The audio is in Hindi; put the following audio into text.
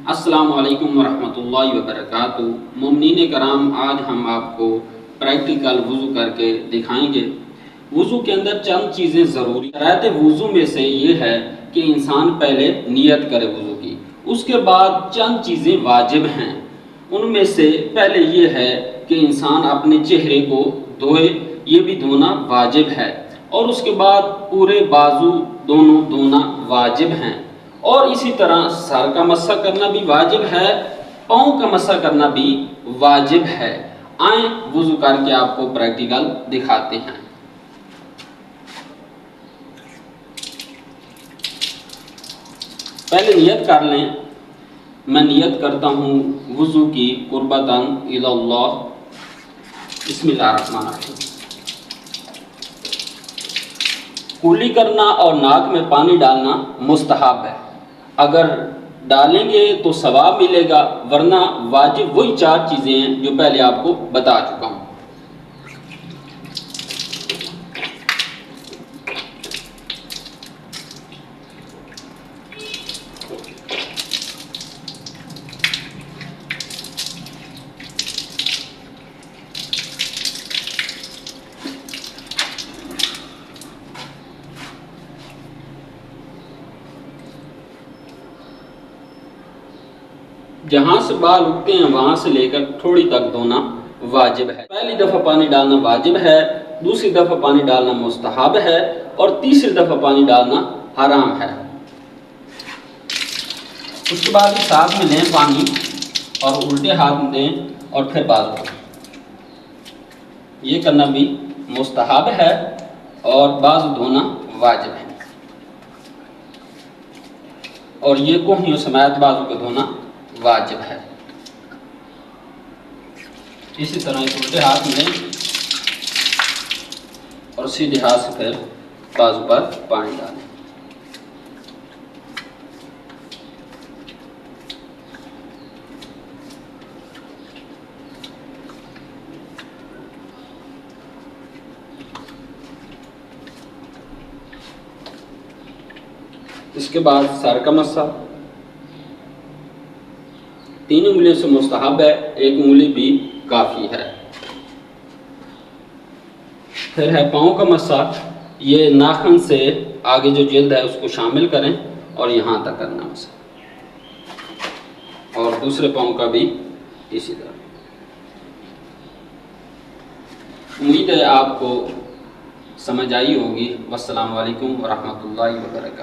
अस्सलामु अलैकुम वरहमतुल्लाहि वबरकातुहू। मोमिनीन कराम, आज हम आपको प्रैक्टिकल वुज़ू करके दिखाएंगे। वुज़ू के अंदर चंद चीज़ें ज़रूरी रहते वुज़ू में से ये है कि इंसान पहले नियत करे वुज़ू की, उसके बाद चंद चीज़ें वाजिब हैं। उनमें से पहले ये है कि इंसान अपने चेहरे को धोए, ये भी धोना वाजिब है, और उसके बाद पूरे बाजू दोनों धोना वाजिब हैं। और इसी तरह सर का मस्सा करना भी वाजिब है, पाँव का मस्सा करना भी वाजिब है। आए वुज़ू करके आपको प्रैक्टिकल दिखाते हैं। पहले नियत कर लें। मैं नियत करता हूँ वुज़ू की कुर्बतन इलल्लाह। बिस्मिल्लाहिर्रहमानिर्रहीम। कुली करना और नाक में पानी डालना मुस्तहब है। अगर डालेंगे तो सवाब मिलेगा, वरना वाजिब वही चार चीज़ें हैं जो पहले आपको बता चुका हूँ। जहाँ से बाल उगते हैं वहाँ से लेकर थोड़ी तक धोना वाजिब है। पहली दफ़ा पानी डालना वाजिब है, दूसरी दफ़ा पानी डालना मुस्तहब है, और तीसरी दफ़ा पानी डालना हराम है। उसके बाद इस हाथ में लें पानी और उल्टे हाथ में दें और फिर बाल धोएं। ये करना भी मुस्तहब है और बाजू धोना वाजिब है। और ये कोहनियों समेत बाजू को धोना वाजिब है। इसी तरह इस उल्टे हाथ में लें और सीधे हाथ से फिर बाजू पर पानी डालें। इसके बाद सर का मस्सा। 3 उंगलियों से मुस्तहब है, 1 उंगली भी काफ़ी है। फिर है पाँव का मस्सा। ये नाखून से आगे जो जिल्द है उसको शामिल करें और यहाँ तक करना मस्सा, और दूसरे पाँव का भी इसी तरह। उम्मीद है आपको समझ आई होगी। वस्सलामु अलैकुम वरहमतुल्लाहि वबरकातुहू।